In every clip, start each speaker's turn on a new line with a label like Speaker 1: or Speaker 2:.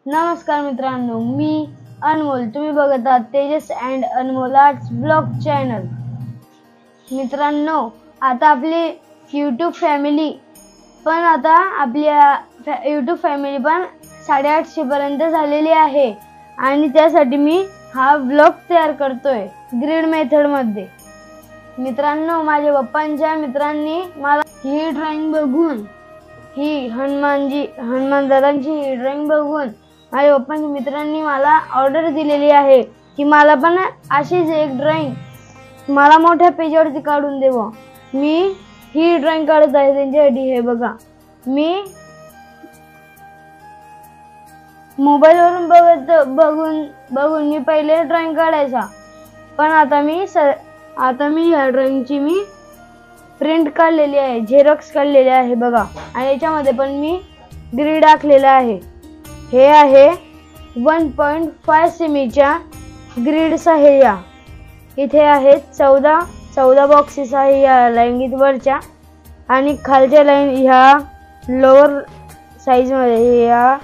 Speaker 1: नमस्कार मित्रांनो, मी अनमोल. तुम्ही बघत आहात Tejas and Anmol arts blog channel. मित्रांनो, आता आपली यूट्यूब फॅमिली पण 850 पर्यंत झालेली आहे आणि त्यासाठी मी हा ब्लॉग तयार करतोय ग्रीड मेथड मध्ये. मित्रांनो, माझ्या पप्पांच्या मित्रांनी मला ही ड्रॉइंग बघून, ही हनुमान दादांची ड्रॉइंग बघून माझ्या पप्पांच्या मित्रांनी मला ऑर्डर दिलेली आहे की मला पण अशीच एक ड्रॉइंग मला मोठ्या पेजवरती काढून देवा. मी ही ड्रॉइंग काढत आहे त्यांच्यासाठी. हे बघा, मी मोबाईलवरून बघून मी पहिले ड्रॉइंग काढायचा, पण आता मी या ड्रॉइंगची मी प्रिंट काढलेली आहे, झेरॉक्स काढलेली आहे बघा. आणि याच्यामध्ये पण मी ग्रीड आखलेला आहे. हे आहे 1.5 सेमीच्या ग्रीड्स आहे या. इथे आहेत 14 बॉक्सेस आहे या लाईन वरच्या, आणि खालच्या लाईन ह्या लोअर साईज मध्ये, या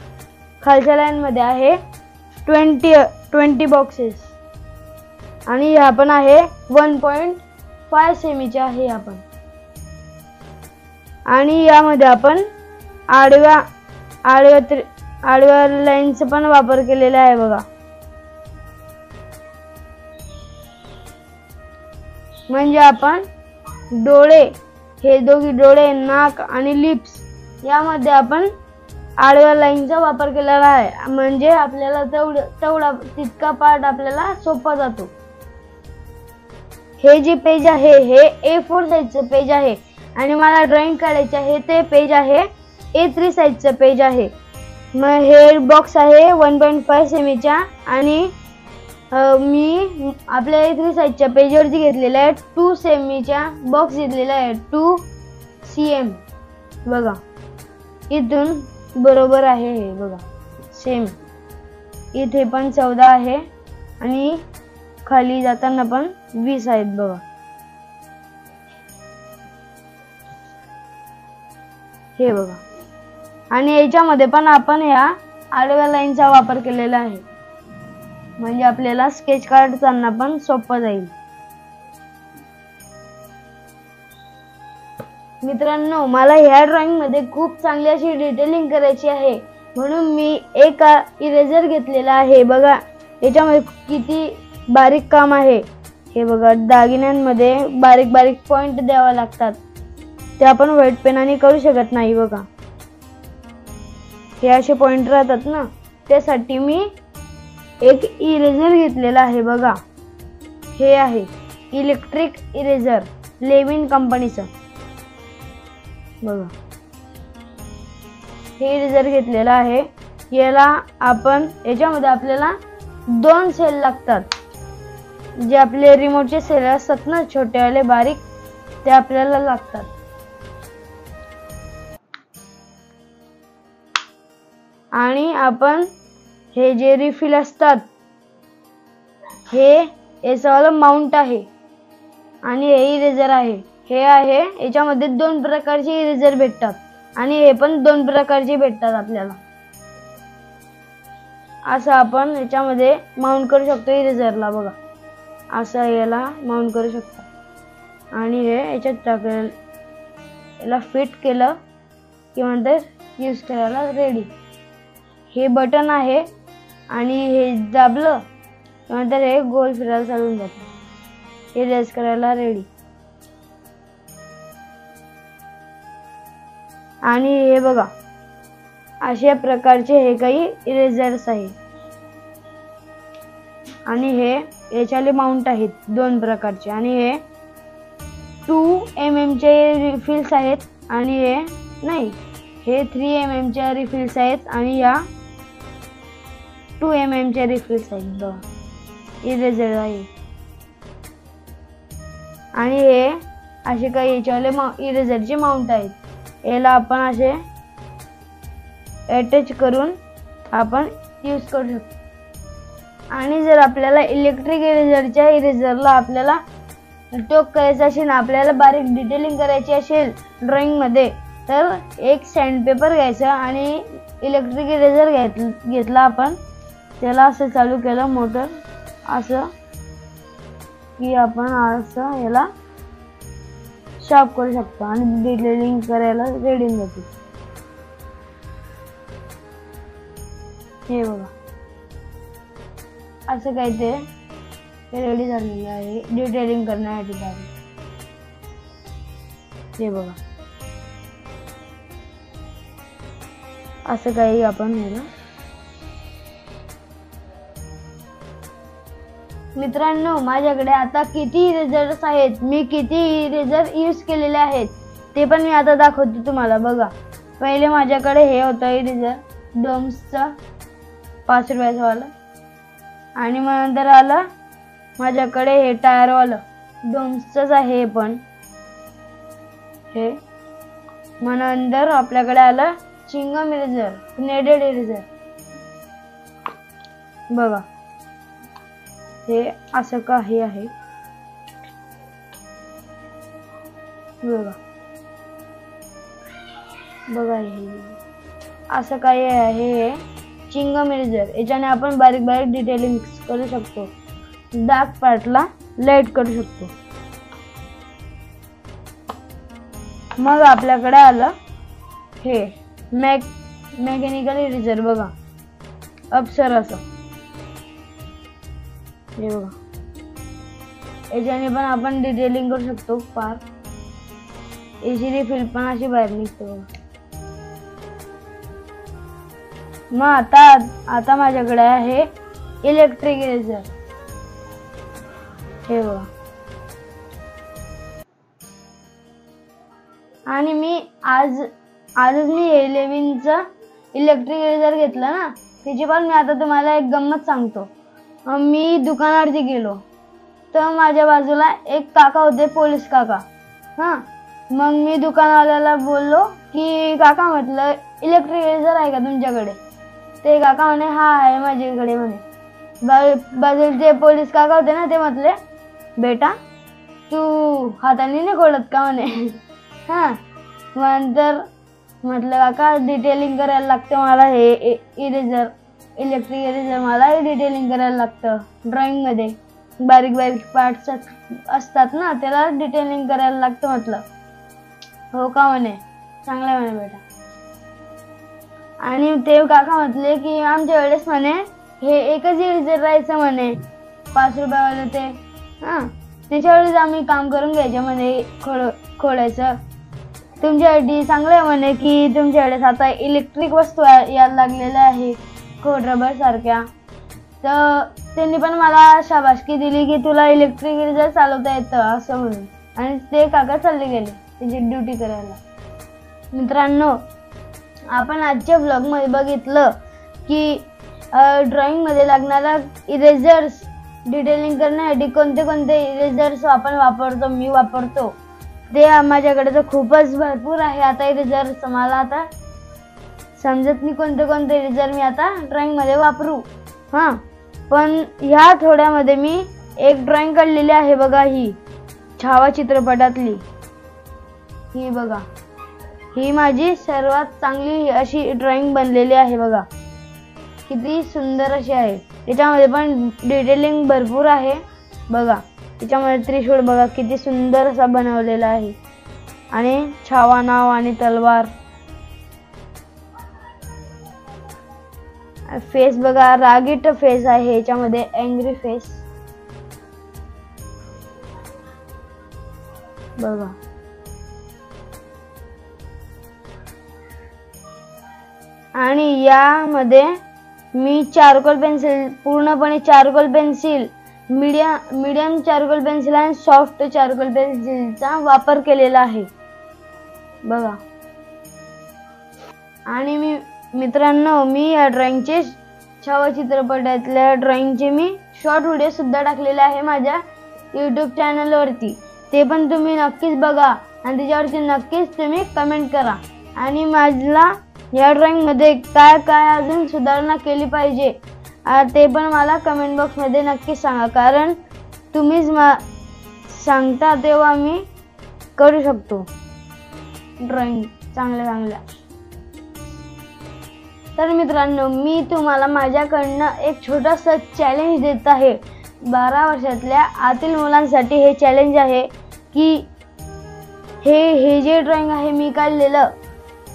Speaker 1: खालच्या लाईन मध्ये आहे 20 बॉक्सेस. आणि ह्या पण आहे 1.5 सेमीच्या आहे ह्या पण. आणि यामध्ये आपण आडव्या लाईनचा पण वापर केलेला आहे बघा. म्हणजे आपण डोळे, हे दोघी डोळे, नाक आणि लिप्स यामध्ये आपण आडव्या लाईनचा वापर केलेला आहे. म्हणजे आपल्याला तितका पार्ट आपल्याला सोपा जातो. हे जे पेज आहे हे A4 साईजचं पेज आहे आणि मला ड्रॉइंग काढायचे आहे ते पेज आहे A3 साईजचं पेज आहे. मग हे बॉक्स आहे 1.5 सेमीच्या, आणि मी आपल्या A3 साईजच्या पेजवरती घेतलेला आहे 2 सेमीच्या बॉक्स घेतलेला आहे, 2 cm बघा. इथून बरोबर आहे हे बघा, सेम. इथे पण 14 आहे आणि खाली जाताना पण 20 आहेत बघा. हे बघा. आणि याच्यामध्ये पण आपण ह्या आडव्या लाईनचा वापर केलेला आहे, म्हणजे आपल्याला स्केच काढताना पण सोपं जाईल. मित्रांनो, मला ह्या ड्रॉइंग मध्ये खूप चांगली अशी डिटेलिंग करायची आहे, म्हणून मी एक इरेजर घेतलेला आहे बघा. याच्यामध्ये किती बारीक काम आहे हे बघा. दागिन्यांमध्ये बारीक पॉइंट द्यावा लागतात, ते आपण व्हाईट पेनाने करू शकत नाही बघा. हे असे पॉइंट राहतात ना, त्यासाठी मी एक इरेजर घेतलेला आहे बघा. हे आहे इलेक्ट्रिक इरेजर, लेविन कंपनीचं बघा. हे इरेजर घेतलेला आहे. याच्यामध्ये आपल्याला 2 सेल लागतात, जे आपले रिमोटचे सेल असतात ना, छोटेवाले बारीक, ते आपल्याला लागतात. आणि आपण हे जे रिफिल असतात, हे याच्यावाला माउंट आहे, आणि हे इरेजर आहे. हे आहे, याच्यामध्ये 2 प्रकारचे इरेजर भेटतात, आणि हे पण 2 प्रकारचे भेटतात आपल्याला. असं आपण याच्यामध्ये माउंट करू शकतो इरेजरला बघा. असं याला माउंट करू शकतो, आणि हे याच्यात टाकलं, याला फिट केलं की नंतर यूज करायला रेडी. हे बटन आहे, आणि हे दाबलं नंतर हे गोल फिरायला चालून जातं. हे रेस करायला रेडी. आणि हे बघा, अशा प्रकारचे हे काही इरेजर्स आहे. आणि हे याच्याले माउंट आहेत 2 प्रकारचे, आणि हे 2 mm चे रिफिल्स आहेत, आणि हे 3 mm च्या रिफिल्स आहेत, आणि या 2 mm च्या रिफिल्स आहेत बघा. इरेजर आहे. आणि हे असे काही याच्यावाले इरेजरचे माउंट आहेत. याला आपण असे अटॅच करून आपण यूज करू शकतो. आणि जर आपल्याला इलेक्ट्रिक इरेजरला आपल्याला टोक करायचं असेल, आपल्याला बारीक डिटेलिंग करायची असेल ड्रॉइंग मध्ये, तर एक सँडपेपर घ्यायचा आणि इलेक्ट्रिक इरेजर घेतला आपण, त्याला असं चालू केलं मोटर असं की आपण असं याला शार्प करू शकतो आणि डिटेलिंग करायला रेडी होते. हे बघा असं काय ते रेडी झालेलं आहे डिटेलिंग करण्यासाठी. हे बघा असं काही आपण याला. मित्रांनो, माझ्याकडे आता किती इरेजर्स आहेत, मी किती इरेजर यूज केलेले आहेत ते पण मी आता दाखवते तुम्हाला. बघा, पहिले माझ्याकडे हे होतं इरेजर डोम्सचा 5 रुपयाचं वाला, आणि मग नंतर आलं माझ्याकडे हे टायरवालं डोम्सचंच आहे पण हे. मग नंतर आपल्याकडे आलं चिंगम इरेजर, नेडेड इरेजर. बघा हे असं काही आहे. बघा बघा हे असं काही आहे. हे चिंगम इरेजर, याच्याने आपण बारीक बारीक डिटेलिंग करू शकतो, डार्क पार्टला लाईट करू शकतो. मग आपल्याकडे आलं हे मेकॅनिकल इरेजर. बघा अप्सराचं, हे बघा याच्याने पण आपण डिटेलिंग करू शकतो फार. इझिली फिल पण अशी बाहेर निघते. बघा मग आता माझ्याकडे आहे इलेक्ट्रिक इरेजर. हे बघा, आणि मी आजच मी 11चं इलेक्ट्रिक इरेजर घेतलं ना, त्याची पण मी आता तुम्हाला एक गंमत सांगतो. मी दुकानावरती गेलो तर माझ्या बाजूला एक काका होते, पोलीस काका. मग मी दुकानवाल्याला बोललो की काका, म्हटलं इलेक्ट्रिक इरेजर आहे का तुमच्याकडे? ते काका म्हणे हा आहे माझ्याकडे म्हणे. बाजूचे पोलीस काका होते ना, ते म्हटले बेटा तू हाताने नाही खोलत का म्हणे. नंतर म्हटलं काका डिटेलिंग करायला लागते मला, हे इरेजर इलेक्ट्रिक इरेजर मला डिटेलिंग करायला लागतं. ड्रॉइंग मध्ये बारीक बारीक पार्ट्स असतात ना, त्याला डिटेलिंग करायला लागतं. म्हटलं हो का म्हणे, चांगलं आहे म्हणे बेटा. आणि ते काका म्हटले की आमच्या वेळेस म्हणे हे एकच इरेजर राहायचं म्हणे 5 रुपयावाले ते. त्याच्यावेळेस आम्ही काम करून घ्यायचे म्हणे खोडायचं. तुमच्यासाठी चांगलं आहे म्हणे की तुमच्या वेळेस आता इलेक्ट्रिक वस्तू यायला लागलेल्या आहे खोड रबर सारख्या. तर त्यांनी पण मला शाबासकी दिली की तुला इलेक्ट्रिक इरेजर चालवता येतं असं म्हणून. आणि ते काका चालले गेले त्याची ड्युटी करायला. मित्रांनो, आपण आजच्या ब्लॉग मध्ये बघितलं की ड्रॉइंग मध्ये लागणारा इरेजर्स डिटेलिंग करण्यासाठी कोणते कोणते इरेजर्स आपण वापरतो, मी वापरतो ते माझ्याकडे तर खूपच भरपूर आहे. आता इरेजर्स मला आता समजत नाही कोणते कोणते इरेजर मी आता ड्रॉइंग मध्ये वापरू. पण ह्या थोड्यामध्ये मी एक ड्रॉइंग काढलेली आहे. बघा ही छावा चित्रपटातली. ही बघा, ही माझी सर्वात चांगली अशी ड्रॉइंग बनलेली आहे. बघा किती सुंदर अशी आहे. त्याच्यामध्ये पण डिटेलिंग भरपूर आहे. बघा त्याच्यामध्ये त्रिशूळ बघा किती सुंदर असा बनवलेला आहे, आणि छावा नाव आणि तलवार. फेस बघा रागीट फेस आहे याच्यामध्ये, अँग्री फेस. बघा आणि यामध्ये मी चारकोल पेन्सिल, पूर्णपणे charcoal pencil, medium charcoal pencil आणि सॉफ्ट चारकोल पेन्सिलचा वापर केलेला आहे. बघा, आणि मित्रांनो मी या ड्रॉइंगचे छावा चित्रपटातल्या ड्रॉइंगचे मी शॉर्ट व्हिडिओ सुद्धा टाकलेले आहे माझ्या यूट्यूब चॅनलवरती. ते पण तुम्ही नक्कीच बघा आणि त्याच्यावरती नक्कीच तुम्ही कमेंट करा. आणि माझला या ड्रॉइंग मध्ये काय काय अजून सुधारणा केली पाहिजे ते पण मला कमेंट बॉक्स मध्ये नक्कीच सांगा, कारण तुम्हीच सांगता तेव्हा मी करू शकतो ड्रॉइंग चांगल्या. तर मित्रांनो, मी तुम्हाला माझ्याकडनं एक छोटासा चॅलेंज देत आहे. 12 वर्षातल्या आतील मुलांसाठी हे चॅलेंज आहे की हे जे ड्रॉइंग आहे मी काढलेलं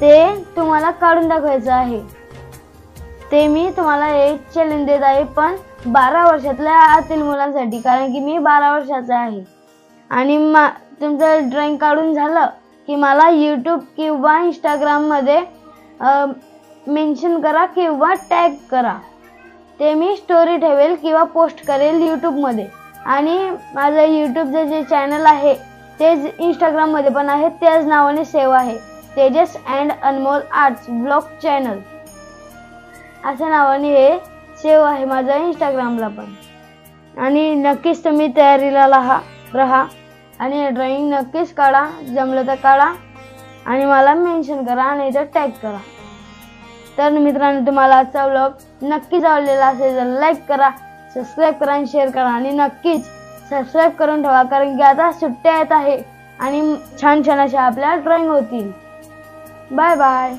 Speaker 1: ते तुम्हाला काढून दाखवायचं आहे. ते मी तुम्हाला एक चॅलेंज देत आहे, पण 12 वर्षातल्या आतील मुलांसाठी, कारण की मी 12 वर्षाचा आहे. आणि तुमचं ड्रॉइंग काढून झालं की मला यूट्यूब किंवा इंस्टाग्राममध्ये मेन्शन करा किंवा टॅग करा. ते मी स्टोरी ठेवेल किंवा पोस्ट करेल यूट्यूबमध्ये. आणि माझं यूट्यूबचं जे चॅनल आहे तेच इंस्टाग्राममध्ये पण आहे, त्याच नावाने सेव्ह आहे, Tejas and Anmol arts blog channel अशा नावाने हे सेव्ह आहे माझं इंस्टाग्रामला पण. आणि नक्कीच तुम्ही तयारीला राहा आणि ड्रॉइंग नक्कीच काढा, जमलं तर काढा आणि मला मेन्शन करा आणि तर टॅग करा. तर मित्रांनो, तुम्हाला आजचा व्लॉग नक्कीच आवडलेला असेल तर लाईक करा, सबस्क्राईब करा आणि शेअर करा. आणि नक्कीच सबस्क्राईब करून ठेवा, कारण की आता सुट्ट्या येत आहे आणि छान छान अशा आपल्या ड्रॉइंग होतील. Bye bye.